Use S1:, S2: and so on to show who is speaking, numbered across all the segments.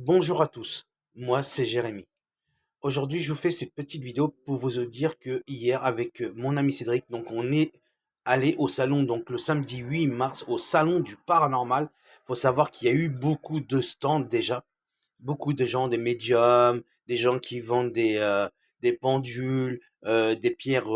S1: Bonjour à tous, moi c'est Jérémy. Aujourd'hui je vous fais cette petite vidéo pour vous dire que hier avec mon ami Cédric, donc on est allé au salon, donc le samedi 8 mars au salon du paranormal. Faut savoir qu'il y a eu beaucoup de stands déjà, beaucoup de gens, des médiums, des gens qui vendent des pendules, des pierres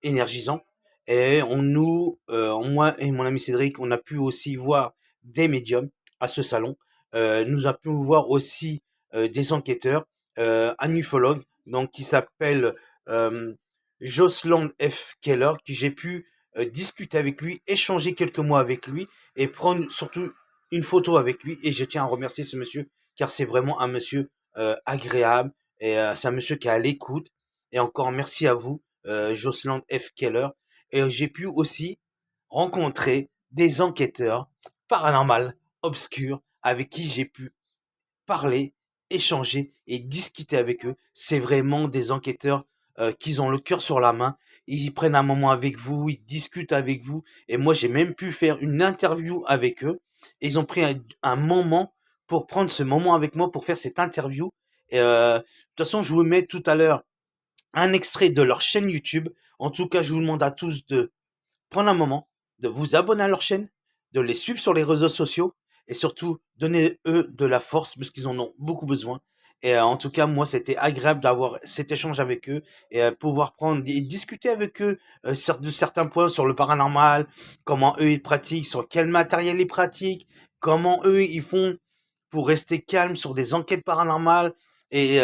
S1: énergisantes. Et moi et mon ami Cédric, on a pu aussi voir des médiums à ce salon. Nous avons pu voir aussi des enquêteurs, un ufologue, donc qui s'appelle euh, Josland F. Keller, que j'ai pu discuter avec lui, échanger quelques mots avec lui et prendre surtout une photo avec lui. Et je tiens à remercier ce monsieur car c'est vraiment un monsieur agréable et c'est un monsieur qui est à l'écoute. Et encore merci à vous, Josland F. Keller. Et j'ai pu aussi rencontrer des enquêteurs paranormaux, obscurs, avec qui j'ai pu parler, échanger et discuter avec eux. C'est vraiment des enquêteurs qui ont le cœur sur la main. Ils prennent un moment avec vous, ils discutent avec vous. Et moi, j'ai même pu faire une interview avec eux. Et ils ont pris un moment pour prendre ce moment avec moi pour faire cette interview. Et, de toute façon, je vous mets tout à l'heure un extrait de leur chaîne YouTube. En tout cas, je vous demande à tous de prendre un moment, de vous abonner à leur chaîne, de les suivre sur les réseaux sociaux et surtout donnez-eux de la force parce qu'ils en ont beaucoup besoin. Et en tout cas, moi, c'était agréable d'avoir cet échange avec eux et pouvoir prendre et discuter avec eux de certains points sur le paranormal, comment eux ils pratiquent, sur quel matériel ils pratiquent, comment eux ils font pour rester calmes sur des enquêtes paranormales. Et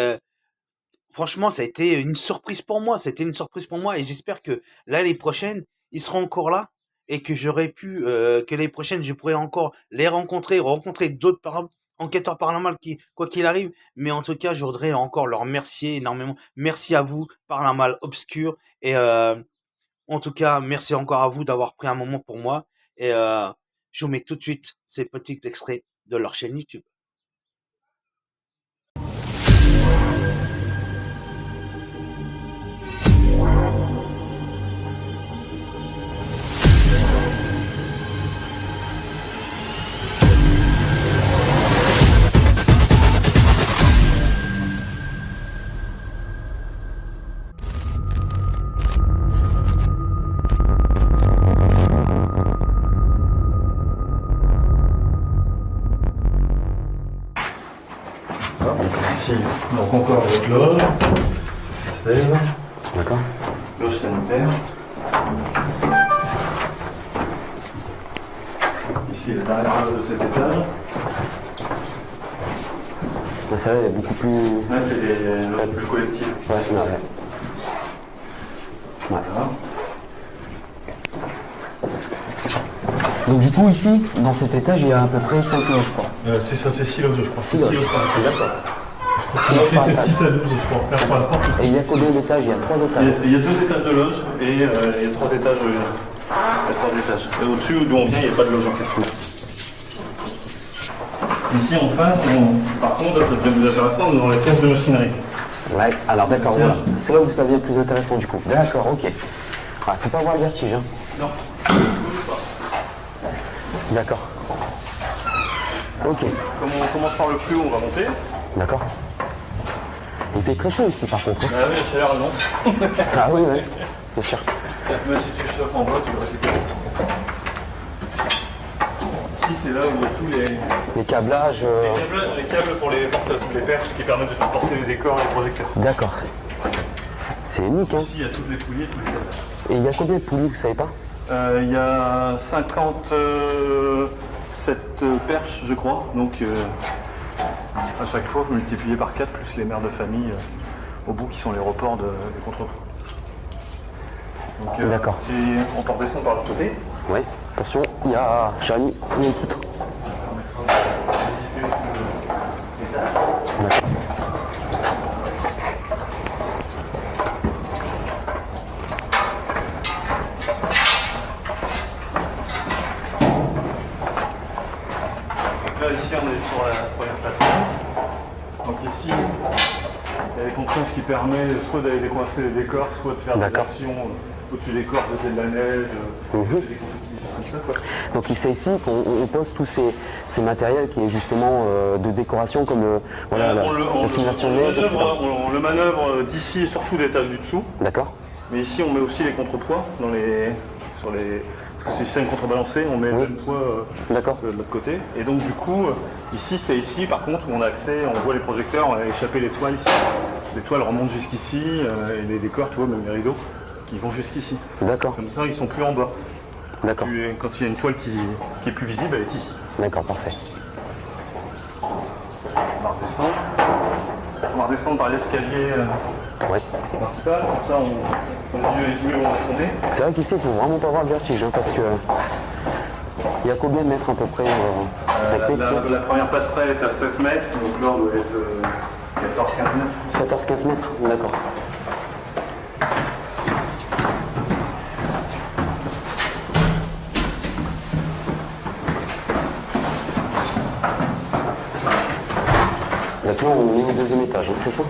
S1: franchement, ça a été une surprise pour moi. C'était une surprise pour moi et j'espère que l'année prochaine, ils seront encore là et que que l'année prochaine, je pourrai encore les rencontrer d'autres enquêteurs paranormaux qui, quoi qu'il arrive. Mais en tout cas, je voudrais encore leur remercier énormément. Merci à vous, Paranormal Obscur. Et en tout cas, merci encore à vous d'avoir pris un moment pour moi. Et je vous mets tout de suite ces petits extraits de leur chaîne YouTube.
S2: Ici, donc encore votre loge, 16,
S3: D'accord.
S2: loge sanitaire. Ici, la dernière loge de cet étage.
S3: Ouais, c'est vrai, elle est beaucoup plus.
S2: Là, c'est des loges plus collectives.
S3: Ouais, c'est vrai.
S2: Voilà.
S3: Donc, du coup, ici, dans cet étage, il y a à peu près 5 loges, je crois.
S2: C'est ça, c'est 6 loges, je crois.
S3: 6 loges.
S2: D'accord.
S3: Six loges par
S2: C'est
S3: étage.
S2: 6 à 12, je crois. Faire par la porte.
S3: Et il y a combien d'étages? Il y a 3 étages.
S2: Il y a 2 étages de loge et il y a 3 étages. Il y a 3 étages. Et au-dessus, d'où on vient, il n'y a pas de loge en fait. Ici en face, par contre, ça devient plus intéressant, nous avons la cage de machinerie.
S3: Ouais, alors d'accord, voilà. C'est là où ça devient plus intéressant, du coup. D'accord, ok. Ah, faut pas avoir le vertige, hein.
S2: Non.
S3: D'accord. Ok.
S2: Comme on commence par le plus haut, on va monter.
S3: D'accord. Il fait très chaud ici, par contre.
S2: Ah oui, la chaleur est longue.
S3: Ah oui, oui, bien sûr.
S2: Mais si tu chauffes en bas, tu vas récupérer ici. Ici, c'est là où il y a tous
S3: Les câblages.
S2: les câbles pour les porteuses, les perches qui permettent de supporter les décors et les projecteurs.
S3: D'accord. C'est unique, hein.
S2: Ici, il y a toutes les poulies, tous les câbles.
S3: Et il y a combien de poulies, vous savez pas?
S2: Il y a 57 perches, je crois. Donc, à chaque fois, vous multipliez par 4, plus les mères de famille au bout qui sont les reports des contre-poids. Donc,
S3: D'accord.
S2: si on part descendre par l'autre côté.
S3: Oui. Attention, il y a Jérémy, il y a une poutre.
S2: Donc là, ici, on est sur la première place. Donc ici, il y a les contraintes qui permettent soit d'aller décoincer les décors, soit de faire des
S3: D'accord.
S2: actions au-dessus des corps, c'était de la neige, des confettis, des choses comme ça, quoi.
S3: Donc c'est ici qu'on pose tous ces matériels qui est justement de décoration comme voilà, la simulation de neige, etc.
S2: On le manœuvre d'ici et surtout l'étage du dessous.
S3: D'accord.
S2: Mais ici on met aussi les contrepoids sur les. Parce que c'est une contrebalancée, on met le même poids de l'autre côté. Et donc du coup, ici c'est ici par contre où on a accès, on voit les projecteurs, on a échappé les toiles ici. Les toiles remontent jusqu'ici et les décors, tu vois, même les rideaux, ils vont jusqu'ici.
S3: D'accord.
S2: Comme ça ils sont plus en bas.
S3: D'accord.
S2: Quand il y a une toile qui est plus visible, elle est ici.
S3: D'accord, parfait.
S2: On va redescendre par l'escalier principal, comme ça on mesure les yeux, on va tomber.
S3: C'est vrai qu'ici il faut vraiment pas avoir le vertige hein, parce que il y a combien de mètres à peu près 5 mètres,
S2: la première passerelle est à 7 mètres, donc là on doit être 14-15 mètres.
S3: 14-15 mètres, d'accord. Donc là on est au deuxième étage, hein, c'est ça?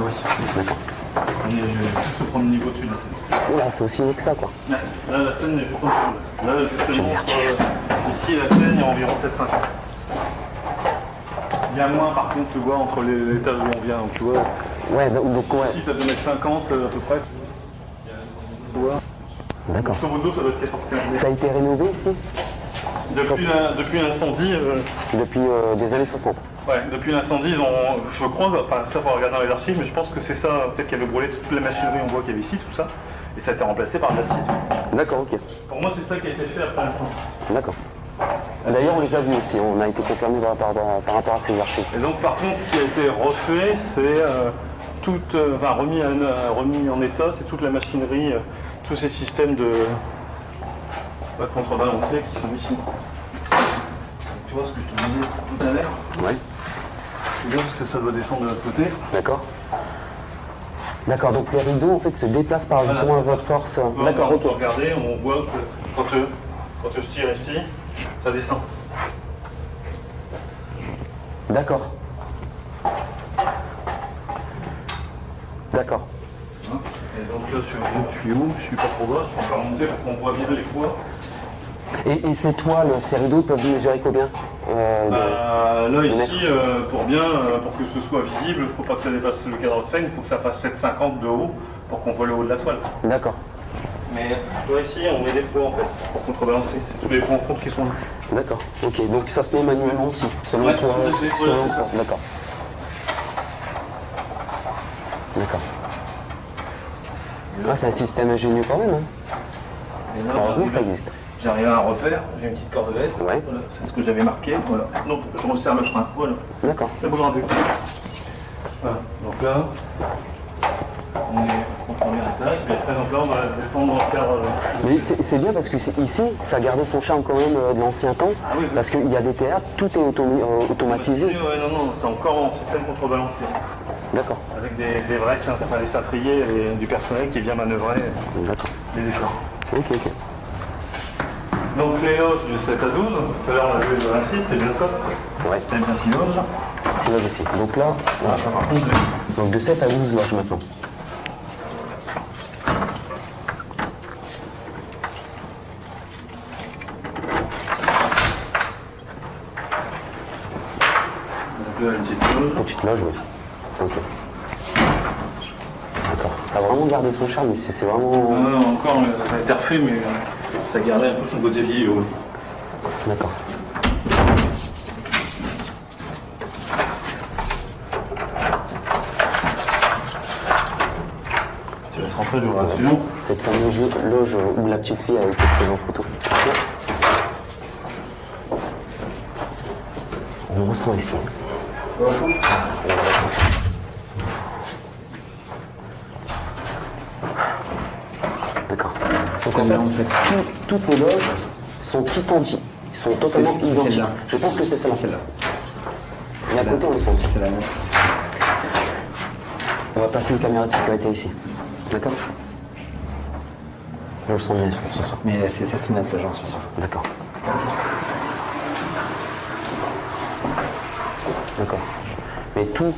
S2: Oui.
S3: D'accord.
S2: On est juste au premier niveau dessus de la scène.
S3: Là c'est aussi mieux que ça quoi.
S2: Là la scène est juste en dessous. Là justement, ici la scène il y a environ 7,50. Il y a moins par contre tu vois entre l'étage où on vient, donc tu vois.
S3: Ouais, donc ouais.
S2: Ici tu as 2,50 m à peu près.
S3: D'accord.
S2: Sur votre dos ça doit être 14 m.
S3: Ça a été rénové ici?
S2: Depuis l'incendie.
S3: Depuis des années 60.
S2: Ouais, depuis l'incendie, je crois, enfin ça faut regarder dans les archives, mais je pense que c'est ça, peut-être qu'il y avait brûlé toute la machinerie, on voit qu'il y avait ici, tout ça, et ça a été remplacé par de l'acier.
S3: D'accord, ok.
S2: Pour moi c'est ça qui a été fait après l'incendie.
S3: D'accord. D'ailleurs on les a vus aussi, on a été confirmé par rapport à ces archives.
S2: Et donc par contre ce qui a été refait, c'est remis en état, c'est toute la machinerie, tous ces systèmes de contrebalancés qui sont ici. Tu vois ce que je te disais tout à l'heure?
S3: Ouais.
S2: C'est bien parce que ça doit descendre de l'autre côté.
S3: D'accord. D'accord, donc les rideaux en fait se déplacent par justement à votre force. D'accord, ok.
S2: Regardez, on voit que quand je tire ici, ça descend.
S3: D'accord. D'accord.
S2: Et donc là, je suis où? Je suis pas trop bas, je peux pas monter pour qu'on voit bien les poids.
S3: Et ces toiles, ces rideaux peuvent mesurer combien
S2: là ici, pour que ce soit visible, il ne faut pas que ça dépasse le cadre de scène, il faut que ça fasse 7,50 de haut pour qu'on voit le haut de la toile.
S3: D'accord.
S2: Mais toi ici, on met des poids en fait, pour contrebalancer. C'est tous les poids en fonte qui sont là.
S3: D'accord. Ok, donc ça se met manuellement aussi, selon
S2: Ouais,
S3: toi.
S2: tout à fait, voilà, c'est ça.
S3: D'accord. D'accord. Ah, c'est un système ingénieux quand même. Hein.
S2: Et là,
S3: Heureusement que ça existe.
S2: J'arrive à un repère, j'ai une petite cordelette,
S3: Ouais.
S2: voilà, c'est ce que j'avais marqué, voilà. Donc je resserre le frein, voilà.
S3: D'accord.
S2: Ça bougera plus. Voilà, donc là, on est au premier étage, puis après donc là on va descendre encore.
S3: Mais c'est bien parce que ici, ça gardait son charme quand même de l'ancien temps.
S2: Ah oui, oui.
S3: Parce qu'il y a des théâtres, tout est automatisé.
S2: Ouais, non, c'est encore en système contrebalancé.
S3: D'accord.
S2: Avec des vrais des cintriers et du personnel qui vient manœuvrer
S3: D'accord.
S2: les décors.
S3: Ok, ok.
S2: Donc les loges de 7 à 12, tout à l'heure on a vu de 26, c'est bien ça?
S3: Ouais.
S2: C'est bien 6 loges.
S3: C'est là aussi. Donc là, donc de 7 à 12 loges maintenant.
S2: Donc là une petite loge.
S3: Petite loge, oui. Ok. D'accord. Ça a vraiment gardé son charme, mais c'est vraiment.
S2: Non, encore, ça a été refait, mais ça gardait un peu son côté vieillot.
S3: D'accord.
S2: Tu laisses rentrer, je vous rassure.
S3: Cette fameuse loge où la petite fille a été prise en photo. On ressent ici. D'accord. Donc en fait, toutes les loges sont identiques. Ils sont totalement
S4: C'est
S3: identiques.
S4: celle-là.
S3: Je pense que c'est celle-là.
S4: Celle-là.
S3: Et à côté, on le sent aussi.
S4: C'est la nôtre.
S3: On va passer une caméra de sécurité ici. D'accord? Je le sens bien ce soir.
S4: Mais c'est cette fenêtre là, j'en suis sûr.
S3: D'accord. D'accord. Mais tout.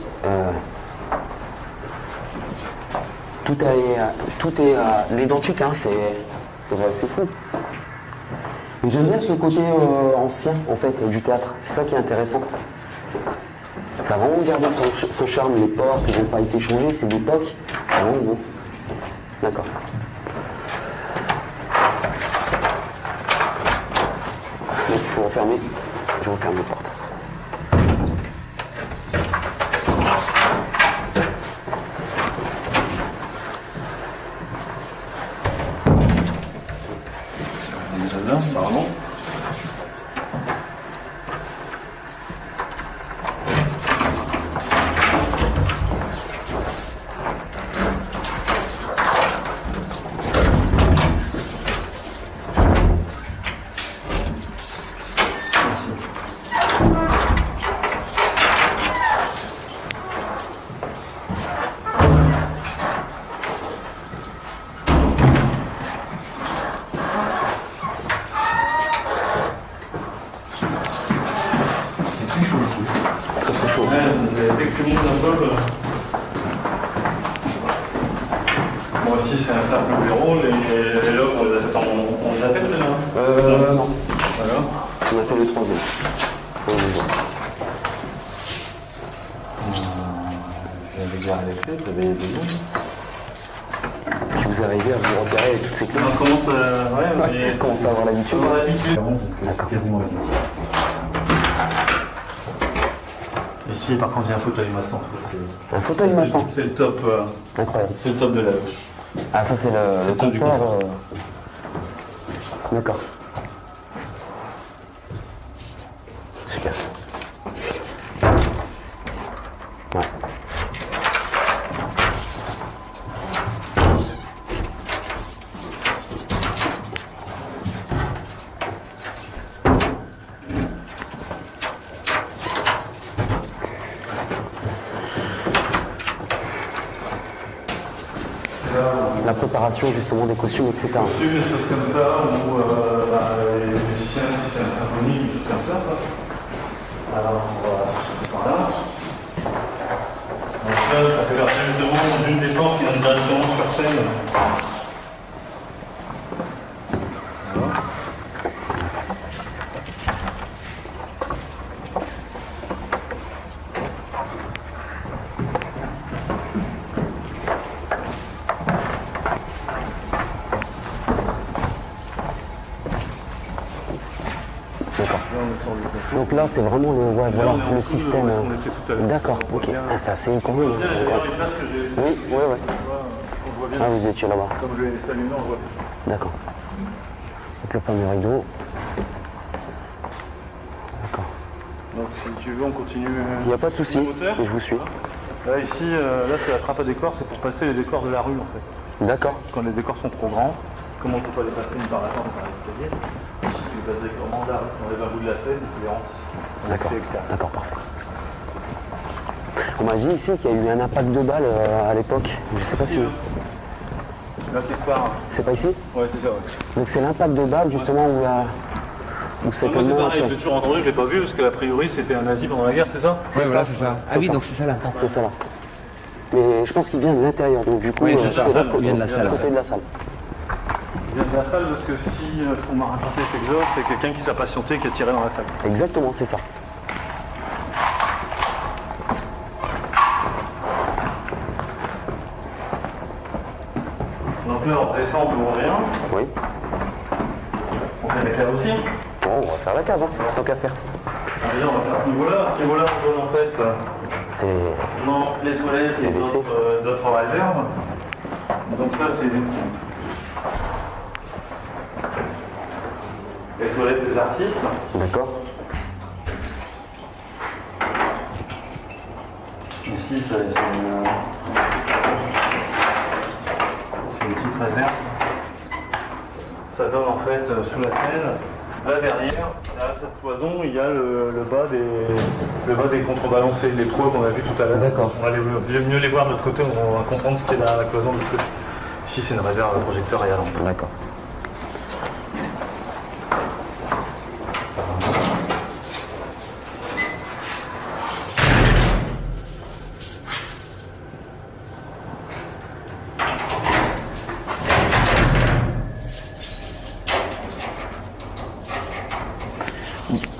S3: Tout est l'identique, hein, c'est fou. Et j'aime bien ce côté ancien, en fait, du théâtre. C'est ça qui est intéressant. Ça a vraiment gardé son charme. Les portes n'ont pas été changées, c'est d'époque. Ah bon, bon. D'accord. Il faut refermer. Je referme les portes.
S2: Pardon. Dès que tu montes un peu, moi aussi c'est un simple bureau, les locks on les a fait déjà
S3: Non.
S2: Voilà.
S3: On a fait le troisième.
S2: J'avais garé les clés, t'avais des boules.
S3: Puis vous arrivez à vous repérer avec toutes ces clés.
S2: On commence
S3: à avoir l'habitude.
S2: C'est quasiment la vie. Ici, par contre, il y a un fauteuil maçon.
S3: Un fauteuil maçon.
S2: C'est le top.
S3: Incroyable.
S2: C'est le top de la loge.
S3: Ah, ça, c'est le
S2: top du confort.
S3: D'accord. Super. Ouais. La préparation justement des costumes, etc.
S2: Des choses comme ça, ou les musiciens, si c'est un symphonie, des choses comme ça. Alors, voilà. Donc là, ça fait partie justement d'une des portes qui donne directement sur scène.
S3: Donc là, c'est vraiment le système. D'accord, ok. C'est assez inconnu. Oui. Ah, vous étiez là-bas.
S2: Comme je vais s'allumer, on voit.
S3: D'accord. Donc le fameux rideau. D'accord.
S2: Donc si tu veux, on continue.
S3: Il n'y a pas de souci, je vous suis.
S2: Là, ici, là c'est la trappe à décors, c'est pour passer les décors de la rue en fait.
S3: D'accord.
S2: Quand les décors sont trop grands, comment on ne peut pas les passer une par la porte, par l'escalier. Ici, tu les passes directement là, on enlève un bout de la scène et tu les rentres ici.
S3: D'accord, parfait. On m'a dit ici qu'il y a eu un impact de balle à l'époque. Je sais pas si.
S2: Là, quelque part.
S3: C'est pas ici?
S2: Ouais, c'est ça, ouais.
S3: Donc c'est l'impact de balle justement où c'est
S2: moi, c'est pareil, je l'ai toujours entendu, je l'ai pas vu parce qu'a priori c'était un nazi pendant la guerre, c'est ça?
S3: Ouais, voilà, c'est ça. Ah oui, donc c'est ça l'impact. C'est ça là. Mais je pense qu'il vient de l'intérieur, donc du coup,
S4: oui, c'est ça. Il vient de la salle.
S3: Côté de la salle.
S2: Il vient de la salle parce que si on m'a raconté cet exode, c'est quelqu'un qui s'est patienté, qui a tiré dans la salle.
S3: Exactement, c'est ça.
S2: Donc là, on descend, on ouvre rien.
S3: Oui.
S2: On fait la cave aussi.
S3: Bon, on va faire la cave, tant qu'à faire.
S2: Alors déjà, on va faire ce niveau-là. Ce niveau-là, on donne en fait
S3: c'est
S2: non, les toilettes et d'autres réserves. Donc ça, c'est les toilettes des artistes.
S3: D'accord.
S2: Ici, c'est une petite réserve. Ça donne en fait sous la scène. Là derrière, derrière cette cloison, il y a le bas des contrebalancés, les toits qu'on a vu tout à l'heure.
S3: D'accord.
S2: On va mieux les voir de l'autre côté, on va comprendre ce qu'il y a derrière la cloison de l'autre côté. Ici, c'est une réserve projecteur et à lampe.
S3: D'accord.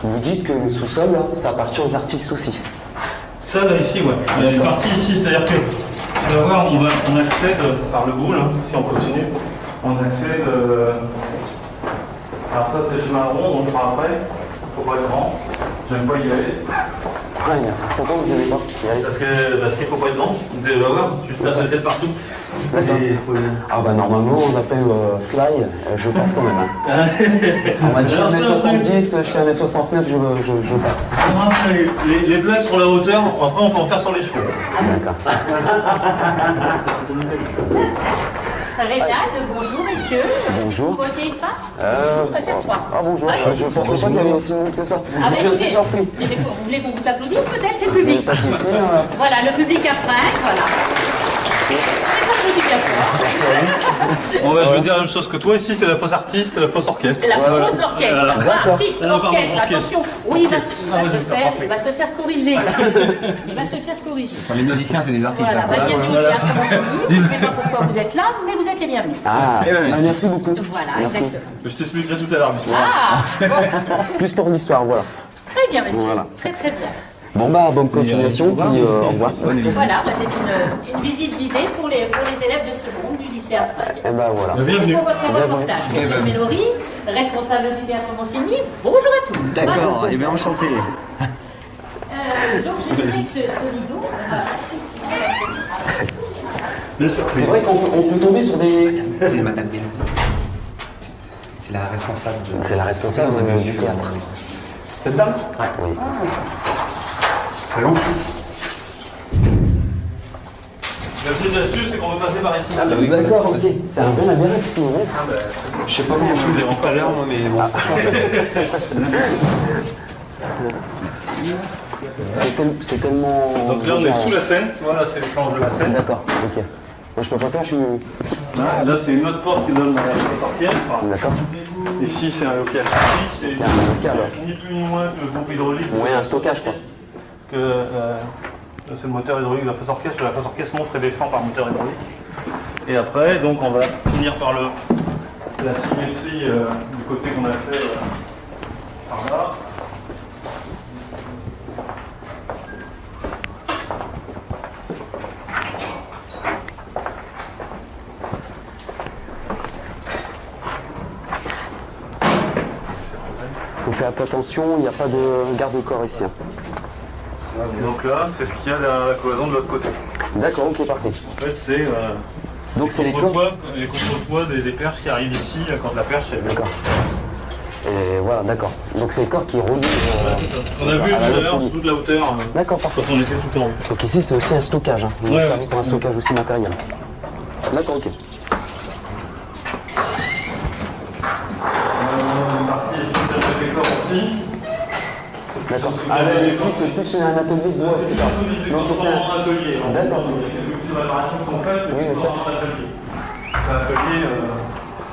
S3: Vous dites que le sous-sol, là, ça appartient aux artistes aussi.
S2: Ça là ici, ouais. Il y a une partie ici, c'est-à-dire que, tu vas voir, on accède par le bout, là, si on continue, on accède. Alors ça c'est le chemin rond, on le fera après. Faut pas être grand. J'aime pas y aller.
S3: Ah, il y a pourquoi vous n'avez pas y aller?
S2: Parce qu'il faut pas être grand. Tu vas voir, tu te tapes la tête partout.
S3: Ah bah normalement on appelle Sly, je passe quand même. Hein. On m'a dit 1m70, je fais 1m69, je passe.
S2: Les blagues sur la hauteur, après on peut en faire sur les cheveux.
S3: D'accord.
S4: Rénate, bonjour messieurs.
S3: Bonjour.
S4: Vous votez FA
S3: Ah bonjour, je pensais pas qu'il y avait aussi monde que ça. Je suis assez surpris.
S4: Mais vous voulez qu'on vous applaudisse peut-être, c'est le public.
S3: Pas de souci,
S4: Voilà, le public à Franck, voilà. Les applaudissements bien fort.
S2: Bon, bah, je vais dire la même chose que toi, ici c'est la fausse artiste, la fausse orchestre.
S4: La fausse l'orchestre, artiste,
S2: Pardon,
S4: orchestre,
S2: orchestre.
S4: attention. Oui, il va se faire corriger. Il va se faire corriger.
S5: Les musiciens, c'est des artistes.
S4: Voilà, bah, bienvenue au théâtre Monsigny. Je ne sais pas pourquoi vous êtes là, mais vous êtes les bienvenus.
S3: Ah, merci beaucoup.
S4: Voilà,
S3: Merci.
S4: exactement.
S2: Je t'expliquerai tout à l'heure, monsieur.
S4: Ah, bon,
S3: Plus pour l'histoire, voilà.
S4: très bien monsieur,
S3: Voilà.
S4: très très bien.
S3: Bon bah bonne continuation, puis au revoir.
S4: Voilà, bah, c'est une visite guidée pour les élèves de seconde du lycée Afrag.
S3: Et bah voilà.
S4: C'est
S2: Bienvenue.
S4: pour votre reportage. Monsieur Mélory, responsable du théâtre Monsigny, bonjour à tous.
S5: D'accord, et bien enchanté.
S4: Donc je disais que ce Solido,
S2: Bien sûr.
S3: C'est vrai qu'on peut tomber sur des...
S5: C'est Madame Bélo. C'est la responsable de...
S3: C'est la responsable du théâtre.
S2: Cette dame
S3: Oui.
S2: La petite astuce, c'est qu'on veut passer par ici.
S5: Ah bah oui.
S3: D'accord, ok. C'est un bon labyrinthe ici, oui.
S5: Je sais pas comment je me dérange pas l'heure, moi, mais bon.
S3: C'est tellement...
S2: Donc là, on est sous la scène. Voilà, c'est les planches de la scène.
S3: D'accord, ok. Moi je peux pas faire, je suis...
S2: Là, c'est une autre porte qui donne dans la portière. Enfin,
S3: D'accord.
S2: ici, c'est un local. C'est
S3: Il y a un local.
S2: ni plus ni moins que le groupe hydraulique.
S3: Oui, un stockage quoi.
S2: C'est le moteur hydraulique de la fosse orchestre. La fosse orchestre monte et descend par moteur hydraulique. Et après, donc, on va finir par la symétrie du côté qu'on a fait par là.
S3: Donc faites attention, il n'y a pas de garde-corps ici. Hein.
S2: Et donc là, c'est ce qu'il y a derrière la cloison de l'autre côté.
S3: D'accord, ok, parfait.
S2: En fait, c'est
S3: Donc c'est les corps.
S2: les contrepoids des perches qui arrivent ici quand la perche est.
S3: D'accord. Et voilà, d'accord. Donc c'est les corps qui relient.
S2: On a vu tout à l'heure sur toute la hauteur
S3: D'accord, parfait.
S2: quand on était tout en haut.
S3: Donc ici c'est aussi un stockage. Hein. Vous
S2: Ouais,
S3: servez pour un stockage aussi matériel. D'accord, ok.
S2: Une partie est décor aussi.
S3: D'accord. Ah, ici c'est plus un atelier de bois, c'est ça. Donc c'est un
S2: atelier.
S3: D'accord.
S2: Il y a quelques réparations qu'on fait, mais
S3: Oui,
S2: c'est
S3: bien sûr.
S2: un atelier. Un atelier,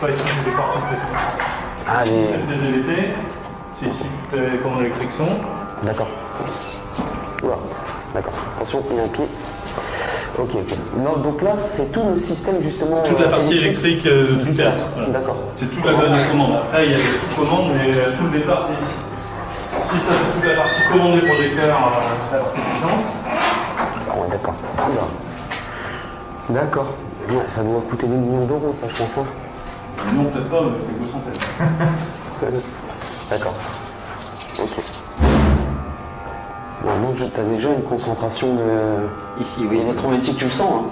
S2: pas ici des décors complets.
S3: Ah,
S2: C'est des EVT, c'est ici toutes les commandes électriques sont.
S3: D'accord. Oula, d'accord. Attention, il y a un pied. Ok, ok. Non, donc là, c'est tout le système justement.
S2: Toute la partie électrique de tout le théâtre. Voilà.
S3: D'accord.
S2: C'est toute la commande. Après, il y a des sous-commandes, mais tout le départ, c'est ici. Ici, ça, c'est toute la partie commande des projecteurs, la partie puissance.
S3: Ah ouais, d'accord. D'accord. Ouais, ça doit coûter des millions d'euros, ça, je pense. Hein.
S2: Non, peut-être pas, mais quelques centaines.
S3: D'accord. Ok. Bon, donc, tu as déjà une concentration de...
S5: Ici, oui.
S3: électromagnétique, tu le sens, hein.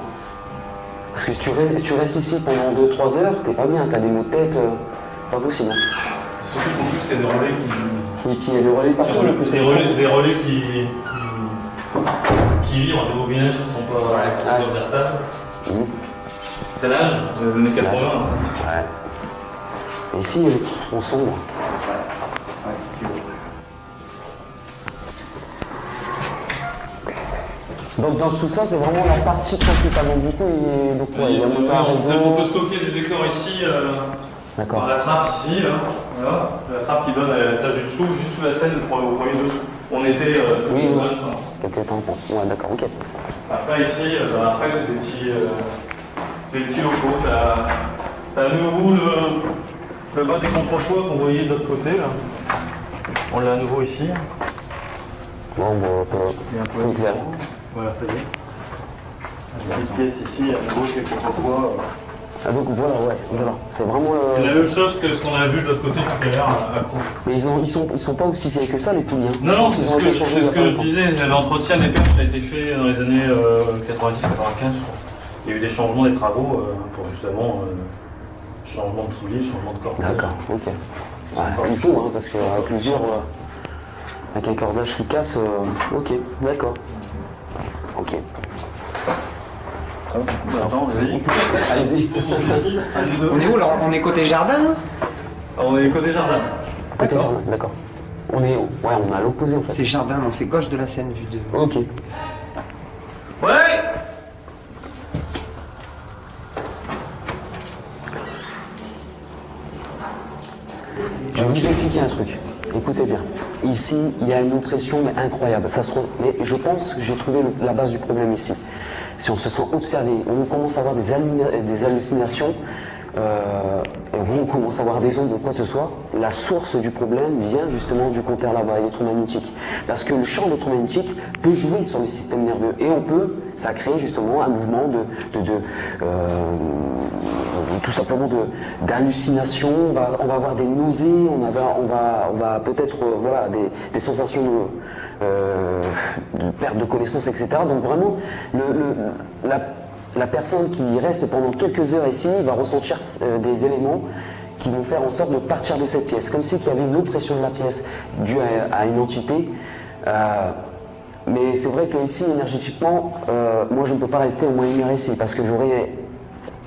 S3: Parce que si tu restes ici pendant 2-3 heures, t'es pas bien, t'as des maux de tête, pas possible. Hein.
S2: Surtout qu'en plus, il y a des relais
S3: Et puis il y a le relais partout, le plus
S2: des relais qui vivent des bobinages qui sont pas dans la stade. C'est l'âge, des années 80.
S3: Ouais. Et ici, on sombre. Donc dans tout ça, c'est vraiment la partie principale. Donc du coup, il y a mon
S2: On peut stocker des décors ici,
S3: D'accord.
S2: par la trappe ici, là. Voilà. La trappe qui donne à l'étage du dessous, juste sous la scène, au premier dessous. On était
S3: Oui, oui. Quelques temps. Ouais, d'accord, ok.
S2: Après ici, après c'est des petits locaux. T'as à nouveau le bas des contrepoids qu'on voyait de l'autre côté là. On l'a à nouveau ici.
S3: Bon,
S2: Il y a un peu
S3: clair.
S2: Voilà, ça y est. Une petite pièce ici, à nouveau qui est contrepoids.
S3: Ah donc voilà, voilà. C'est vraiment
S2: C'est la même chose que ce qu'on a vu de l'autre côté tout à l'heure à Caux.
S3: Mais ils sont pas aussi fiers que ça, les poulies. Hein.
S2: Non, c'est
S3: Ils
S2: ce
S3: ont
S2: que,
S3: été changés il y a pas
S2: je
S3: longtemps.
S2: disais. L'entretien des perches a été fait dans les années 90-95, je crois. Il y a eu des changements des travaux pour justement changement de poulie, changement de cordage.
S3: D'accord, ok. Ouais, il faut, hein, parce qu'avec l'usure, avec un cordage qui casse, ok, d'accord. Ok.
S2: Attends, vas-y.
S3: Allez-y.
S5: On est où là? On est côté jardin là?
S2: On est côté jardin.
S3: D'accord. D'accord. On est à l'opposé en fait.
S5: C'est jardin, non, c'est gauche de la Seine vue de.
S3: Ok.
S2: Ouais.
S3: Je vais vous expliquer un truc. Écoutez bien. Ici, il y a une oppression mais incroyable. Mais je pense que j'ai trouvé la base du problème ici. Si on se sent observé, on commence à avoir des hallucinations, on commence à avoir des ondes ou quoi que ce soit, la source du problème vient justement du compteur là-bas, électromagnétique. Parce que le champ électromagnétique peut jouer sur le système nerveux et ça crée justement un mouvement tout simplement d'hallucination, on va avoir des nausées, on va peut-être des sensations de perte de connaissance, etc. Donc vraiment, la personne qui reste pendant quelques heures ici va ressentir des éléments qui vont faire en sorte de partir de cette pièce, comme si il y avait une oppression de la pièce due à une entité. Mais c'est vrai que ici, énergétiquement, moi je ne peux pas rester au moins une heure ici, parce que j'aurais,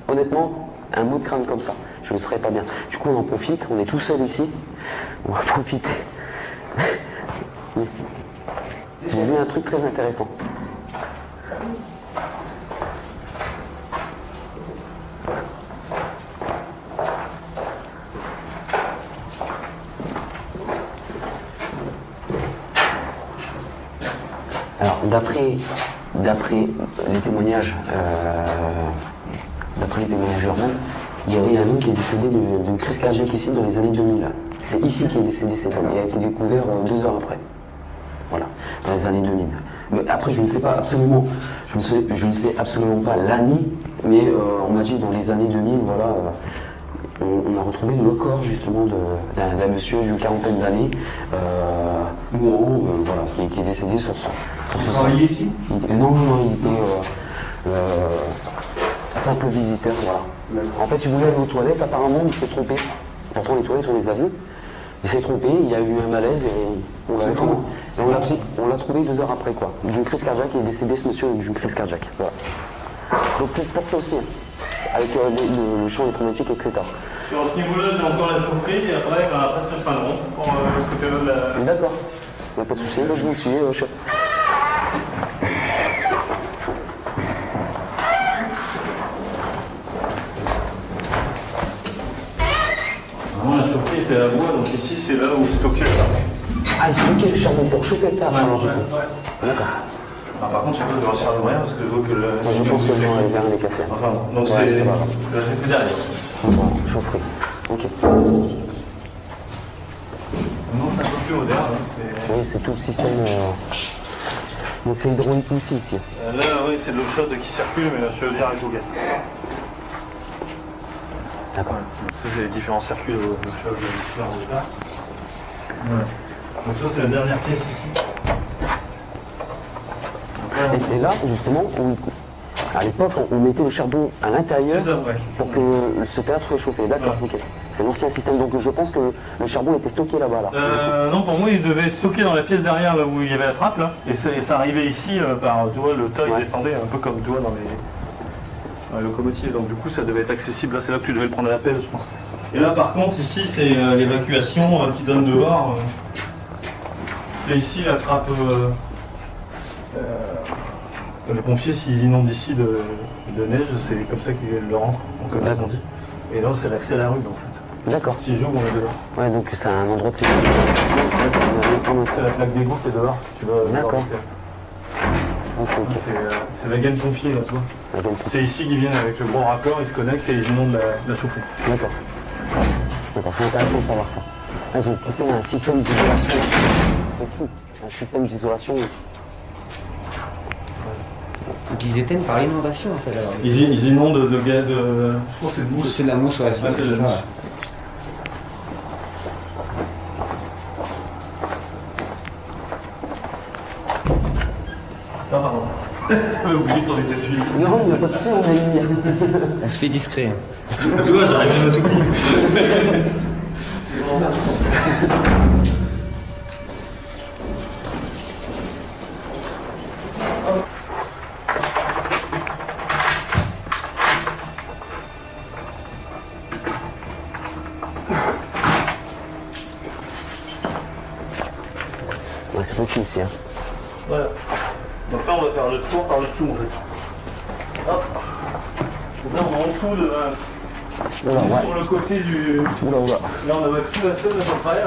S3: honnêtement, un mot de crâne comme ça. Je ne serais pas bien. Du coup, on en profite, on est tout seul ici. On va profiter. J'ai vu un truc très intéressant. Alors, d'après les témoignages urbains, il y avait un homme qui est décédé d'une crise cardiaque ici dans les années 2000. C'est ici qu'il est décédé cet homme. Il a été découvert 2 heures après. Voilà, dans les années 2000. Mais après, je ne sais pas absolument, je ne sais absolument pas l'année, mais on m'a dit dans les années 2000, voilà, on a retrouvé le corps justement d'un monsieur d'une quarantaine d'années, mourant, voilà, qui est décédé sur ce.
S2: Vous travaillez ici?
S3: Non, il était simple visiteur, voilà. En fait, il voulait aller aux toilettes, apparemment, il s'est trompé. Pourtant, les toilettes, on les a vues. Il s'est trompé, il y a eu un malaise et on l'a trouvé 2 heures après, quoi. D'une crise cardiaque, il est décédé ce monsieur d'une crise cardiaque. Voilà. Donc c'est pour ça aussi, hein, avec le champ électromagnétique, etc.
S2: Sur ce niveau-là, j'ai encore la chaufferie et après ça sera le rond pour écouter la.
S3: D'accord, il n'y a pas de souci, moi je vous suis, chef.
S2: Avant, la chaufferie était à bois, donc ici c'est là où stocker le charbon.
S3: Ah, il stockait le charbon pour chauffer le table. D'accord.
S2: Par contre, je sais pas, je ne resserre de rien parce que je vois que le.
S3: Moi, je pense que le verre est cassé.
S2: Enfin, donc
S3: ouais,
S2: c'est
S3: pas grave.
S2: C'est derrière.
S3: Bon, chaufferie. Ok.
S2: Non, ça ne peut plus moderne.
S3: Oui, c'est tout le système. Donc c'est hydraulique aussi ici.
S2: Là, oui, c'est de l'eau chaude qui circule, mais la chaudière est au gaz.
S3: D'accord.
S2: Ça, c'est les différents circuits d'eau chaude, différents états. Ouais. Donc ça, c'est la dernière pièce ici.
S3: Et c'est là, justement, où, à l'époque, on mettait le charbon à l'intérieur pour que ce théâtre soit chauffé. D'accord, ok. C'est l'ancien système, donc je pense que le charbon était stocké là-bas. Là.
S2: Non, pour moi, il devait stocker dans la pièce derrière, là où il y avait la trappe, là. Et ça arrivait ici, par, tu vois, le tas, il descendait un peu comme, tu vois, dans les locomotives. Donc du coup, ça devait être accessible. Là, c'est là que tu devais le prendre à la pelle, je pense. Et là, par contre, ici, c'est l'évacuation qui donne dehors. C'est ici la trappe. Les pompiers, s'ils inondent ici de neige, c'est comme ça qu'ils le rentrent en incendie. Et là, c'est l'accès à la rue, en fait.
S3: D'accord.
S2: Si j'ouvre, on est dehors.
S3: Ouais, donc c'est un endroit de sécurité.
S2: C'est la plaque d'égout qui est dehors, si tu veux.
S3: D'accord. Okay.
S2: C'est la gaine pompier, là, tu vois. C'est ici qu'ils viennent avec le gros raccord, ils se connectent et ils inondent la chaufferie.
S3: D'accord. D'accord, c'est intéressant de savoir ça. Elles ont fait un système d'isolation. C'est fou. Un système d'isolation.
S5: Donc ils éteignent par l'inondation en fait alors.
S2: Ils inondent de gaz de. Je crois que c'est de mousse.
S5: C'est de la mousse, ouais.
S2: Ah, c'est de la mousse. Ah, pardon. J'avais oublié qu'on était suivi.
S3: Non, il n'y a pas de souci, on a une lumière.
S5: On se fait discret.
S2: Tu vois, j'arrive même à tout couper.
S3: Ouais, c'est petit ici. Hein.
S2: Voilà. Donc là, on va faire le tour par le dessous en fait. Hop. Donc là, on est en dessous de.
S3: Oula, ouais.
S2: Sur le côté du.
S3: Oula, oula.
S2: Là, on a tout la scène à peu près. Là,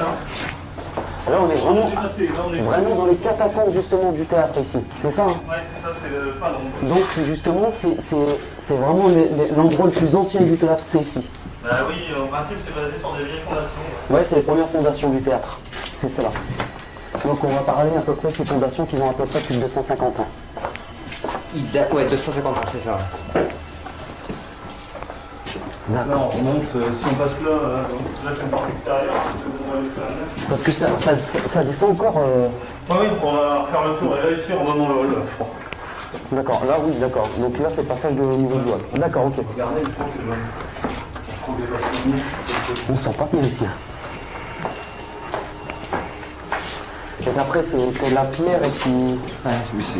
S3: Là, on est vraiment,
S2: là, on est...
S3: vraiment dans les catacombes justement du théâtre ici. C'est ça, hein?
S2: Ouais, ça, c'est le pardon.
S3: Donc, justement, c'est vraiment l'endroit le plus ancien du théâtre, c'est ici.
S2: Bah oui, en principe, c'est basé sur des vieilles fondations.
S3: Ouais, c'est les premières fondations du théâtre. C'est cela. Donc, on va parler à peu près de ces fondations qui ont à peu près plus de 250 ans.
S5: Ouais, 250 ans, c'est ça.
S2: Là, on remonte, si on passe là, c'est une porte extérieure.
S3: Parce que ça descend encore.
S2: Ah oui, on va faire le tour. Et là, ici, on va dans le hall, je crois.
S3: D'accord, là, oui, d'accord. Donc là, c'est le passage de niveau du hall. D'accord, ok.
S2: Regardez, je pense que c'est là.
S3: On sent pas bien ici. Et après, c'est que la pierre et qui.
S5: Ouais, oui,
S3: ça.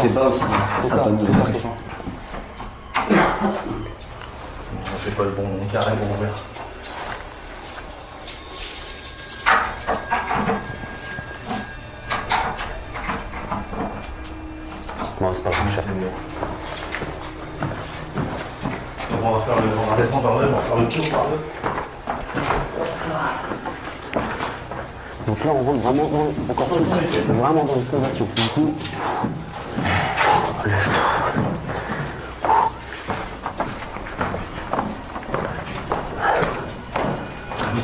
S5: c'est pas aussi,
S3: C'est
S5: ça
S3: ça,
S5: donne
S3: tout
S5: le
S3: à fait.
S5: pressant.
S2: C'est pas le bon carré, bon vert.
S3: Non, c'est pas grand cher.
S2: On va descendre par là, on va faire le tour par là.
S3: Donc là, on rentre vraiment encore plus. Vraiment dans les fondations. Du coup.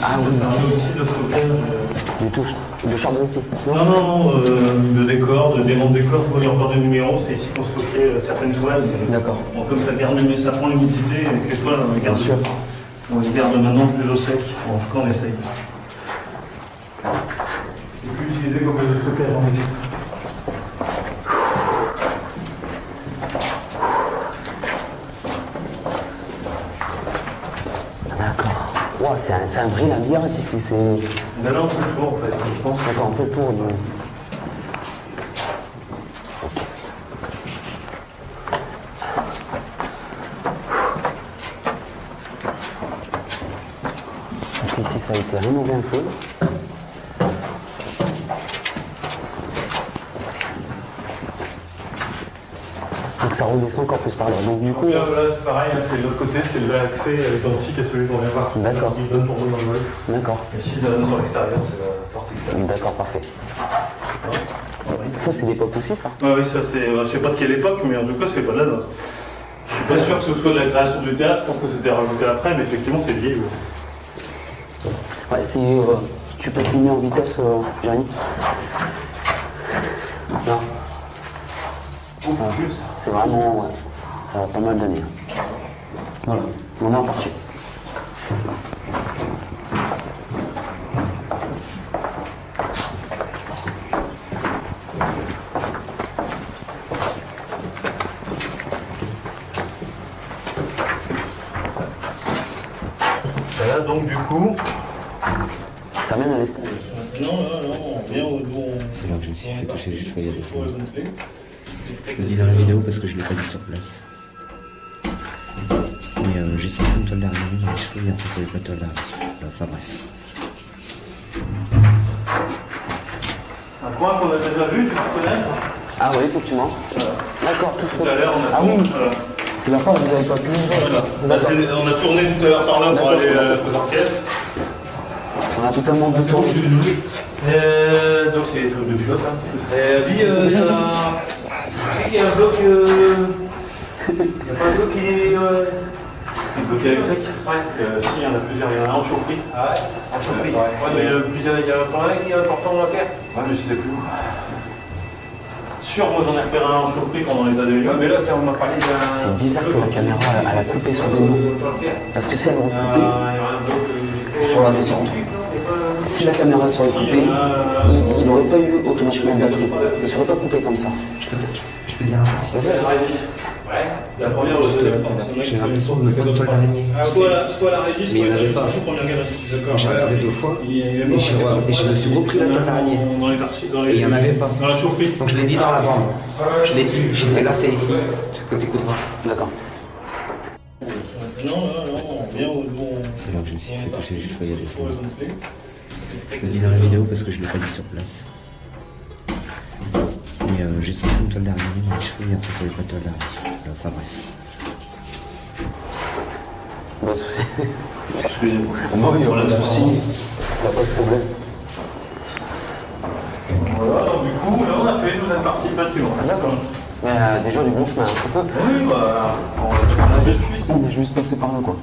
S3: Ah oui, des touches de charbon aussi.
S2: Non, de décor, de démon de décor, il y a encore des numéros, c'est ici qu'on stockait certaines toiles.
S3: D'accord.
S2: Bon, comme ça garde, ça prend l'humidité, et les toiles, on les garde.
S3: Bien sûr.
S2: On les garde maintenant plus au sec, bon, en tout cas on essaye. Et plus utilisé comme de stockage en été.
S3: D'accord. Wow, c'est un vrai labyrinthe ici.
S2: Là, on fait le tour en fait, je pense.
S3: D'accord, on fait le tour. Ok. Donc ici, ça a été rénové un peu. Donc ça redescend encore plus par là. Donc du coup.
S2: Là, c'est pareil, hein, c'est l'autre côté, c'est l'accès identique à celui qu'on vient voir.
S3: D'accord.
S2: Il donne pour nous dans le hall.
S3: D'accord.
S2: Et si ça donne sur l'extérieur, c'est la porte extérieure.
S3: D'accord, parfait. Ça, c'est l'époque aussi, ça?
S2: Ah oui, ça c'est. Je sais pas de quelle époque, mais en tout cas, c'est pas de la nôtre. Je suis pas sûr que ce soit de la création du théâtre, je pense que c'était rajouté après, mais effectivement, c'est vieil.
S3: Ouais, c'est. Tu peux cligner en vitesse, Jérémy? Non.
S2: Beaucoup plus.
S3: C'est vraiment. Ouais, ça a pas mal d'années. Voilà, on est en partie.
S2: Là, donc, du coup.
S3: Ça mène à l'estage.
S2: Non, on vient au.
S5: C'est là que je me suis fait toucher les cheveux il y a 2 semaines. Je le dis dans la vidéo parce que je l'ai pas dit sur place. Mais j'ai essayé une toile d'araignée dans les cheveux et après ça n'avait pas de toile d'araignée. Enfin bref.
S2: Un coin qu'on a déjà vu, tu connais?
S3: Ah oui, effectivement. D'accord,
S2: Tout à l'heure, on a.
S3: Ah oui,
S2: Voilà.
S3: c'est la fois que vous n'avez pas pu.
S2: Bah, on a tourné tout à l'heure par là pour aller à la fausse orchestre.
S3: On a totalement de tour.
S2: Donc c'est des trucs de chiottes. Puis il y a. Tu sais qu'il y a un bloc. Il n'y a pas un bloc qui est. Une bouquet électrique. Ouais. Si, il y en a plusieurs. Il y en a un en chaufferie. Ah ouais. En chaufferie. Ouais, mais il y a pas un qui est important à faire. Ouais, mais je sais plus. Sûr, moi j'en ai repéré un en chaufferie pendant les années. Ouais, mais là, on m'a parlé d'un.
S3: C'est bizarre que la caméra elle a coupé sur des mots. Parce que si elle aurait coupé, regardez sur le truc. Si la caméra serait coupée, il n'aurait pas eu automatiquement de batterie. Il ne serait pas coupé comme ça.
S5: Je peux dire un truc.
S2: Ouais, la première ou la deuxième.
S5: J'ai l'impression de ne pas de toile d'araignée.
S2: Soit la régie,
S5: mais il n'y en avait pas. J'ai regardé 2 fois et je me suis repris la toile d'araignée. Et il n'y en avait pas.
S2: Dans la chaufferie.
S5: Donc je l'ai dit dans la bande. Je l'ai dit, j'ai fait là, c'est ici. Que tu écouteras.
S3: D'accord.
S2: Non, bien au bon.
S5: C'est là que je me suis fait toucher les cheveux il y a 2 semaines. Je le dis dans la vidéo parce que je ne l'ai pas dit sur place. Mais j'ai senti une toile d'araignée dans les cheveux et après ça n'avait pas de toile d'araignée. Enfin bref.
S3: Pas de soucis.
S2: Excusez-moi.
S3: Bon, il n'y a pas de soucis. Il n'y a pas de problème.
S2: Voilà, donc du coup, là on a fait une deuxième partie de peinture.
S3: D'accord. Mais déjà du bon chemin, un peu.
S2: Oui, bah, on a juste cuit.
S3: On est juste passé par là, quoi.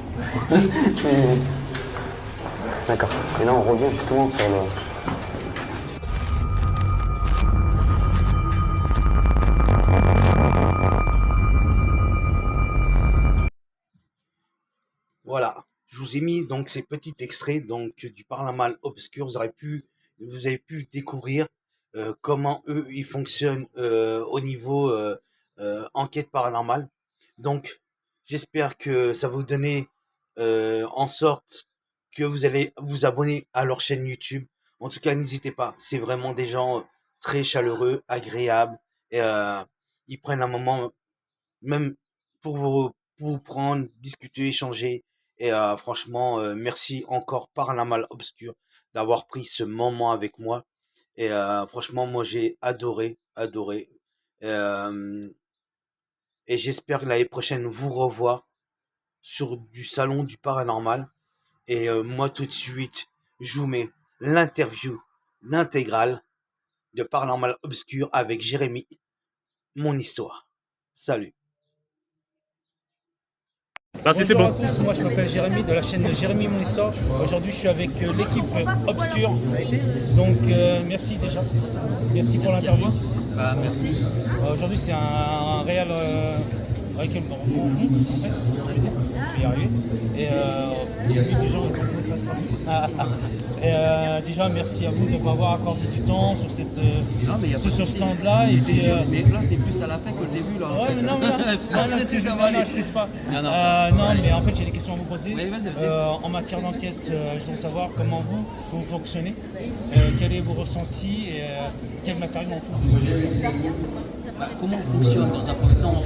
S3: D'accord. Et là, on revient justement sur le...
S1: Voilà, je vous ai mis donc ces petits extraits donc du Paranormal Obscur. Vous avez pu découvrir comment eux ils fonctionnent au niveau enquête paranormale. Donc j'espère que ça va vous donner en sorte que vous allez vous abonner à leur chaîne YouTube. En tout cas, n'hésitez pas, c'est vraiment des gens très chaleureux, agréables et ils prennent un moment même pour vous prendre, discuter, échanger. Et franchement, merci encore Paranormal Obscur d'avoir pris ce moment avec moi. Et franchement, moi j'ai adoré. Et j'espère que l'année prochaine vous revoir sur du salon du paranormal. Et moi tout de suite, je vous mets l'interview, l'intégrale de Paranormal Obscur avec Jérémy, mon histoire. Salut.
S6: Bonjour à tous, moi je m'appelle Jérémy de la chaîne de Jérémy Mon Histoire. Aujourd'hui je suis avec l'équipe Obscur. Donc merci déjà. Merci pour l'interview.
S7: Merci.
S6: Aujourd'hui c'est un réel avec lequel on monte en fait. Je vais y arriver. Et déjà merci à vous de m'avoir accordé du temps sur ce stand-là.
S7: Mais là t'es plus à la fin que le début là.
S6: Ouais, non, je ne pas. Non, mais en fait j'ai des questions à vous poser.
S7: Oui, vas-y.
S6: En matière d'enquête, je voudrais savoir comment vous fonctionnez, quel est vos ressentis et quel matériel on trouve.
S7: Comment on fonctionne? Dans un premier temps, on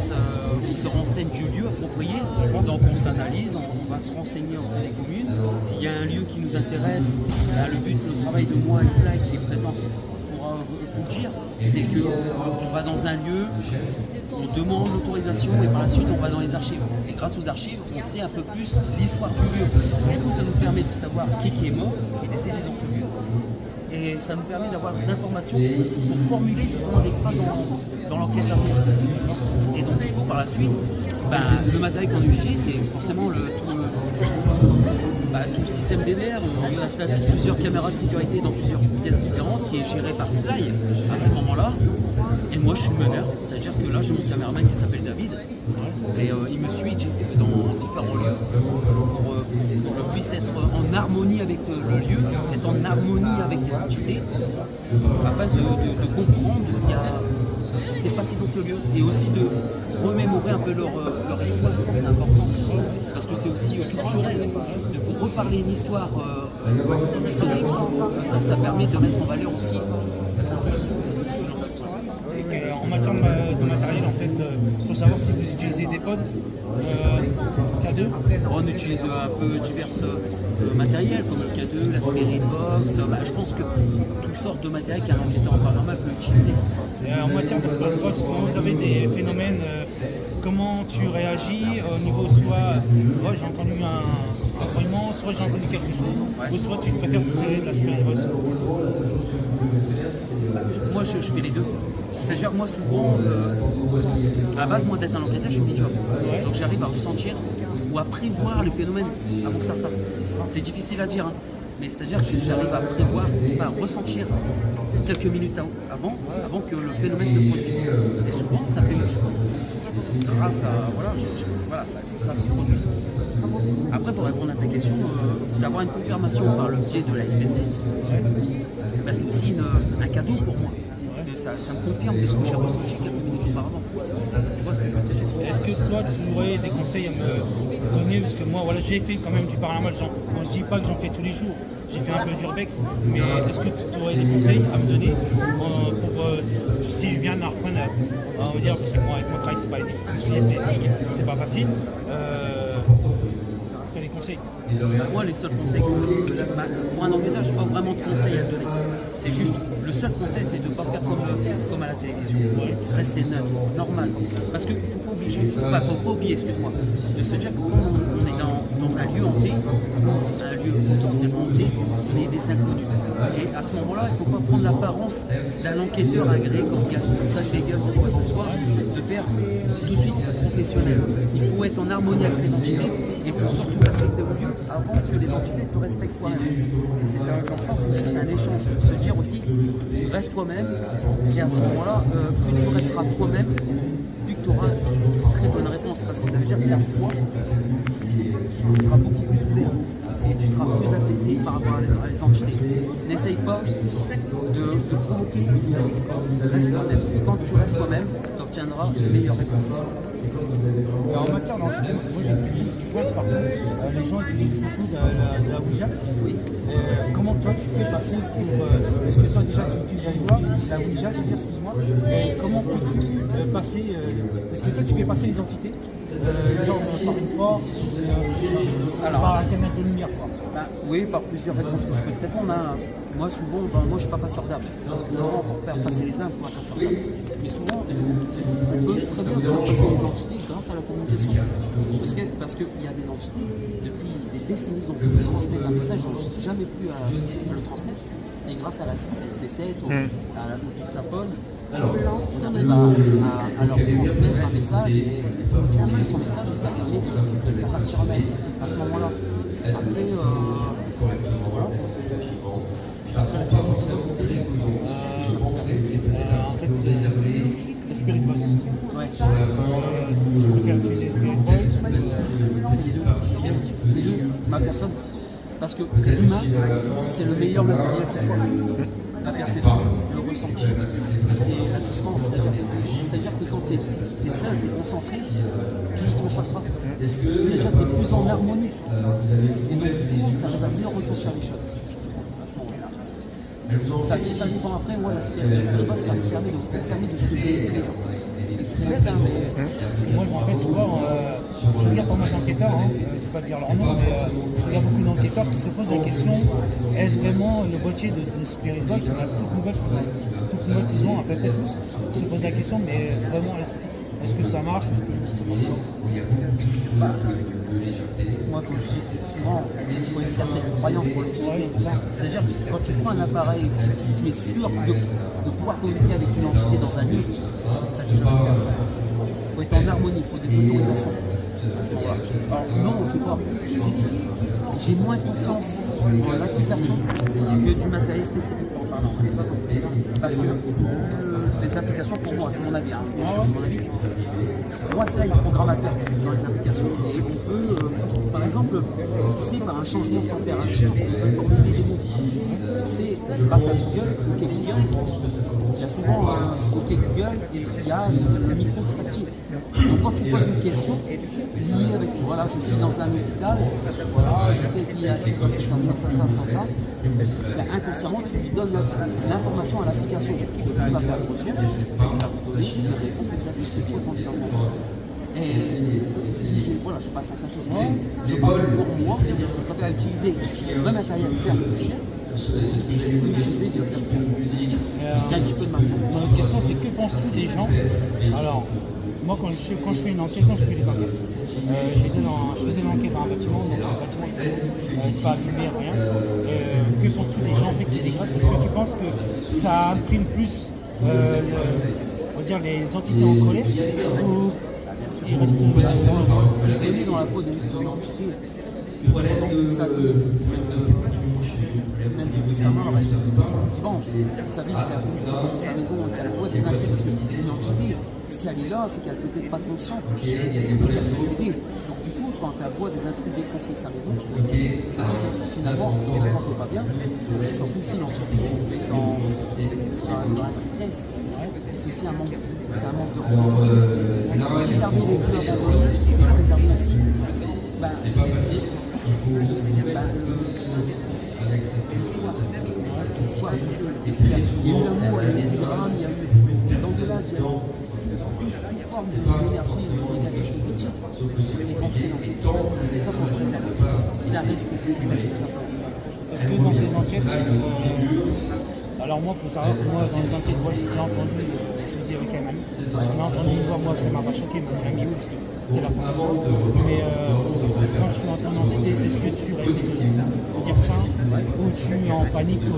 S7: se renseigne du lieu approprié, donc on s'analyse, on va se renseigner auprès des communes. S'il y a un lieu qui nous intéresse, le but, le travail de moi et Sly qui est présent pour vous le dire, c'est qu'on va dans un lieu, on demande l'autorisation et par la suite on va dans les archives. Et grâce aux archives, on sait un peu plus l'histoire du lieu. Du coup, ça nous permet de savoir qui est mort et décédé dans ce lieu. Et ça nous permet d'avoir des informations pour formuler justement des phrases dans l'enquête à venir. Et donc du coup par la suite, le matériel qu'on utilise, c'est forcément tout le système DVR. On installe plusieurs caméras de sécurité dans plusieurs pièces différentes qui est géré par Sly à ce moment-là. Et moi je suis meneur, c'est-à-dire que là j'ai mon caméraman qui s'appelle David et il me suit dans différents lieux pour que je puisse être en harmonie avec le lieu, être en harmonie avec les entités afin de comprendre ce qui s'est passé dans ce lieu et aussi de remémorer un peu leur histoire. C'est important parce que c'est aussi toujours de reparler une histoire historique, ça permet de mettre en valeur aussi.
S6: En matière de matériel, en fait, il faut savoir si vous utilisez des pods K2.
S7: On utilise un peu divers matériels comme le K2, la Spirit Box. Je pense que toutes sortes de matériel qu'un enquêteur en paranormal peut utiliser.
S6: En matière d'espace box, quand vous avez des phénomènes, comment tu réagis au niveau soit j'ai entendu un grognement, soit j'ai entendu quelque chose, ou soit tu préfères tirer de la Spirit Box?
S7: Moi je fais les deux. C'est-à-dire moi souvent, à la base moi d'être un enquêteur, je suis médium. Donc j'arrive à ressentir ou à prévoir le phénomène avant que ça se passe. C'est difficile à dire, hein. Mais c'est-à-dire que j'arrive à prévoir, enfin ressentir quelques minutes avant que le phénomène se produise. Et souvent, ça fait grâce à voilà, ça se produit. Après, pour répondre à ta question, d'avoir une confirmation par le biais de la SBC, ben, c'est aussi un cadeau pour moi. Parce que ça me confirme de ce que j'ai ressenti quelques minutes auparavant. Tu vois ce que je veux te dire?
S6: Est-ce que toi, tu aurais des conseils à me donner? Parce que moi, voilà, j'ai fait quand même du paranormal. Moi, je dis pas que j'en fais tous les jours. J'ai fait un peu d'urbex. Mais est-ce que tu aurais des conseils à me donner pour si je viens d'en reprendre, on va dire, parce que moi, avec mon travail, c'est pas facile. Tu as des conseils?
S7: Moi, les seuls conseils que j'ai, pour un enquêteur, je n'ai pas vraiment de conseils à donner. C'est juste, le seul conseil, c'est de ne pas faire comme à la télévision. Rester neutre, normal. Parce qu'il ne faut pas oublier, excuse-moi, de se dire que quand on est dans un lieu hanté, un lieu potentiellement hanté, on est des inconnus. Et à ce moment-là, il ne faut pas prendre l'apparence d'un enquêteur agréé comme Zach Bagel ou quoi que ce soit, de faire tout de suite professionnel. Il faut être en harmonie avec les entités et il faut surtout respecter le lieu avant que les entités te respectent toi-même. C'est dans le sens où c'est un échange. Se dire aussi, reste toi-même, et à ce moment-là, plus tu resteras toi-même, plus tu auras une très bonne réponse. Parce que ça veut dire que ta foi sera beaucoup plus ouverte et tu seras plus accepté par rapport à les entités. N'essaye pas de provoquer, reste toi-même. Quand tu restes toi-même, tu obtiendras une meilleure réponse.
S6: En matière d'entité, moi j'ai une question, parce que je vois que parfois les gens utilisent beaucoup de la Ouija. Oui. Comment toi tu fais passer pour. Est-ce que toi déjà tu utilises la Ouija, je veux dire, excuse-moi. Comment peux-tu passer. Est-ce que toi tu fais passer les entités genre par une porte, par la canette de lumière quoi.
S7: Oui, par plusieurs réponses que je peux te répondre. Hein. Moi souvent, moi je ne suis pas passeur d'âme. Parce que souvent pour faire passer les âmes, il faut un passeur d'âme. Mais souvent, on peut très bien faire passer les entités grâce à la communication. Parce qu'il y a des entités, depuis des décennies, ont pu transmettre un message, ils n'ont jamais pu le transmettre. Et grâce à la SB7, à la dictaphone, on arrive à leur transmettre un message et transmettre son message et ça permet de le faire partir eux-mêmes à ce moment-là. Après, voilà.
S6: En fait, le Spirit Box.
S7: Ouais.
S6: Je préfère utiliser Spirit Box.
S7: Les deux, ma personne. Parce que l'humain, c'est le meilleur matériel qui soit. La perception, le ressenti et la distance. C'est-à-dire que quand tu es seul, tu es concentré, tu lis ton chakra. C'est-à-dire que tu es plus en harmonie. Et donc, du coup, tu arrives à mieux ressentir les choses à ce moment-là. Ça dépend après, moi, la Spirit Box, ça me permet de me confirmer de ce que je sais déjà. C'est bête, hein, mais.
S6: Moi, en fait, tu vois, je regarde pas mal d'enquêteurs, je ne vais pas dire leur nom, mais je regarde beaucoup d'enquêteurs qui se posent la question est-ce vraiment le boîtier de Spirit Box, il y en a toutes nouvelles qu'ils ont, à peu près tous, qui se posent la question, mais vraiment, est-ce que ça marche?
S7: Moi, comme je dis souvent, il faut une certaine croyance pour l'utiliser. C'est-à-dire que quand tu prends un appareil, tu es sûr de pouvoir communiquer avec une entité dans un lieu, tu as déjà tout à faire. Il faut être en harmonie, il faut des autorisations à ce moment-là. Alors, non, c'est pas. J'ai moins confiance dans l'application que du matériel spécifique en parlant. Parce que les applications, pour moi, c'est mon avis, c'est mon avis. Moi, ça, il y a un programmateur dans les applications. Et on peut, par exemple, tu sais, par un changement de température, on peut formuler des mots. Tu sais, grâce à Google, OK Google, il y a souvent OK Google et il y a le micro qui s'active. Donc quand tu poses une question, liée avec, voilà, je suis dans un hôpital, voilà, je sais qu'il y a ça, ben, inconsciemment, tu lui donnes l'information à l'application. Il va faire une recherche, il va vous donner une réponse exacte de ce que tu as envie d'entendre. Et voilà, je passe en sachant chose. Je pense que pour moi, je préfère utiliser le matériel certes plus cher, utiliser des applications. Il y a un petit peu de ma sens.
S6: Mon question, c'est que penses-tu des gens? Alors, moi, quand je fais une enquête, quand je fais des enquêtes, je faisais une enquête dans un bâtiment, donc un bâtiment qui pas allumé, rien. Que penses-tu des gens en fait, qui dégradent? Est-ce que tu penses que ça imprime plus on va dire, les entités en colère ou il reste.
S7: Je suis dans la peau d'un entité que pendant toute sa vie, même de sa mort, de son vivant, vous savez, c'est à voulu protéger sa maison, qu'elle voit des inquiétudes, parce que une entité, si elle est là, c'est qu'elle peut être pas consciente qu'elle est décédée. Donc du coup, quand elle voit des intrus défoncer sa maison, ça fait que finalement, les raisons c'est pas bien, surtout si l'entité est dans la tristesse. Et c'est aussi un manque de responsabilité. C'est préserver les plus abandonnés, c'est préserver aussi l'histoire du lieu. Il y a eu l'amour, il y a eu les drames, il y a eu les engueulades, il y a eu une forme d'énergie négative positive est entrée dans cette toile. Et ça, il faut le préserver. C'est un risque.
S6: Est-ce que dans tes enquêtes, alors moi, il faut savoir que moi, dans les enquêtes, j'ai déjà entendu des choses avec un ami. On a entendu une voix, moi, ça m'a pas choqué, mon ami, parce que c'était la première fois. Mais quand tu entends une entité, est-ce que tu restes dire ça ou tu es en panique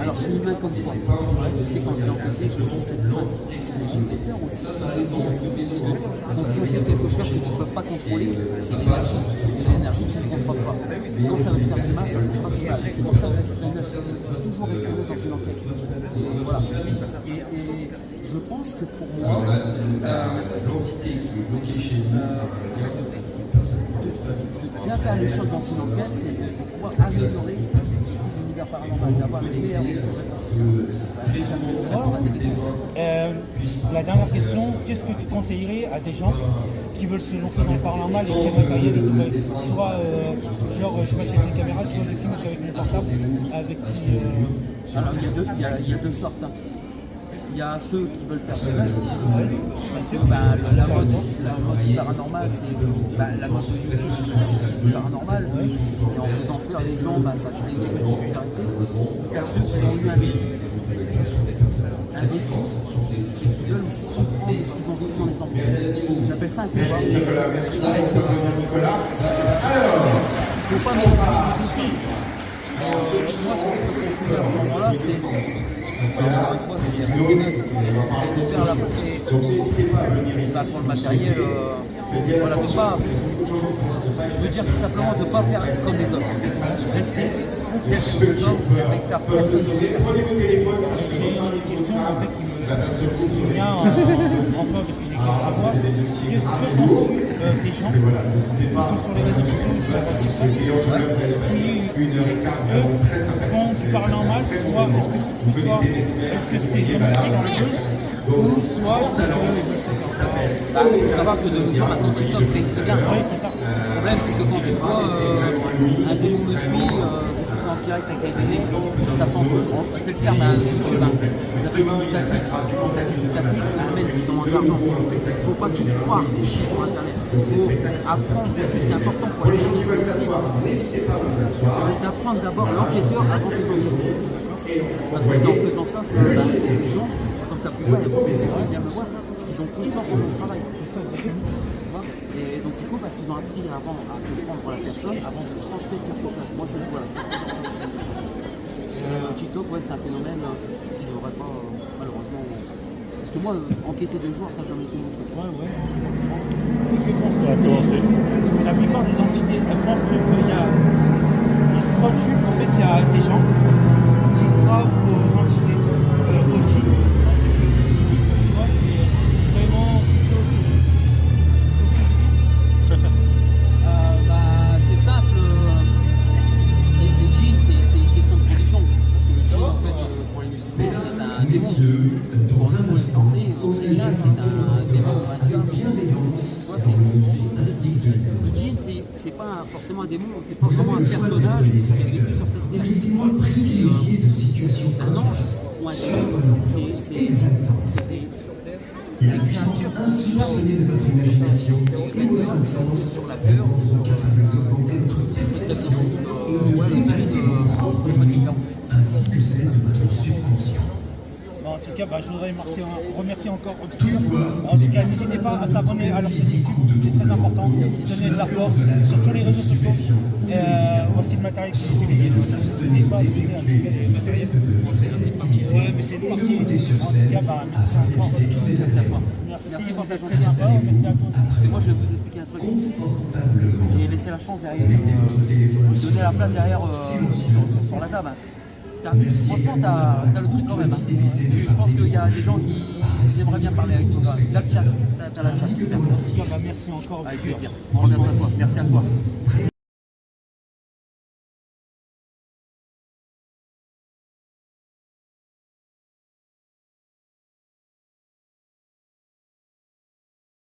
S7: Alors, je suis humain comme toi. Tu sais, quand je vais enquêter, j'ai aussi cette crainte. Mais j'ai cette peur aussi. Parce que confronter quelque chose que tu ne peux pas contrôler, c'est l'énergie. Et l'énergie, tu ne contrôles pas. Et quand ça va te faire du mal, ça te fera du mal. C'est pour ça que rester neutre. Il faut toujours rester neutre dans une enquête. Voilà. Et je pense que pour moi, de bien faire les choses dans une enquête, c'est de pouvoir améliorer l'univers paranormal, d'avoir le meilleur.
S6: La dernière question, qu'est-ce que tu conseillerais à des gens qui veulent se lancer dans le paranormal et quel matériel ils devraient, soit genre je m'achète une caméra, soit je filme avec mon portable, avec qui...
S7: Alors il y a deux sortes. Hein. Il y a ceux qui veulent faire du buzz, parce que la mode paranormale, c'est la mode de YouTube, c'est aussi du paranormal, et en faisant peur les gens, ça crée aussi une popularité. Il y a ceux qui ont eu un vécu, et qui veulent aussi comprendre ce qu'ils ont vécu en étant petits. J'appelle ça un combat. Il ne faut pas mélanger les deux choses. Moi, ce que je peux conseiller à ce moment-là, c'est de faire la portée pour le matériel, voilà, de pas, je veux dire tout simplement de ne pas faire comme les autres, rester complètement les autres avec ta personnalité.
S6: J'ai une question en fait qui me vient encore depuis les quelques mois. Que penses-tu des gens qui sont sur les réseaux sociaux, qui eux font du paranormal, soit est-ce que c'est vraiment dans le buzz, ou soit c'est
S7: il faut savoir que de nos jours, maintenant TikTok fait très bien.
S6: Oui, c'est ça.
S7: Le problème, c'est que quand tu vois un démon me suit, je suis en direct avec un démon, ça sent c'est le terme à YouTube, ça s'appelle du tactique. Du tactique amène justement de l'argent. Il ne faut pas tout croire ici sur Internet. Il faut apprendre aussi, c'est important pour les personnes d'apprendre d'abord l'enquêteur avant les enquêteurs. Parce que c'est en faisant ça que les gens, comme tu as pu voir, il y a beaucoup de personnes qui viennent me voir parce qu'ils ont confiance en mon travail. Et donc du coup, parce qu'ils ont appris avant à comprendre la personne, avant de transmettre quelque chose. Moi, c'est toujours ça aussi le message. TikTok, c'est un phénomène qui ne devrait pas, malheureusement... Parce que moi, enquêter 2 jours, ça n'a jamais été mon truc.
S6: Que penses-tu? La plupart des entités, elles pensent qu'il y a... Crois-tu qu'en fait, il y a des gens qui croient aux entités, aux djinns? Parce que tu vois, c'est vraiment quelque chose
S7: c'est simple. Les djinns, c'est une question de religion. Parce que le djinn, en fait, pour les musulmans, c'est un démon. Pour nous, les Français, déjà, c'est un démon ou un dieu. Tu vois, le djinn, c'est pas forcément un démon, c'est pas vraiment un personnage qui a vécu sur cette terre. C'est un ange ou un démon, c'est des créatures sur la peur,
S6: En tout cas, je voudrais remercier encore Obscur. En tout cas, n'hésitez pas à s'abonner à leur chaîne YouTube, c'est très important. Donner de la force sur tous les réseaux sociaux. Voici le matériel que j'utilise. N'hésitez pas à utiliser le matériel. Ouais, mais c'est une partie. En tout cas, merci encore. Merci à toi. Merci.
S7: Merci pour ta
S6: Très sympa, merci à toi.
S7: Parce que moi, je vais vous expliquer un truc. J'ai laissé la chance derrière, donner la place derrière sur la table. Franchement, t'as le truc quand même. Je pense qu'il y a des gens qui aimeraient bien parler avec toi. T'as le chat, t'as la chat.
S6: En tout cas, merci encore.
S7: Avec plaisir. Merci à toi.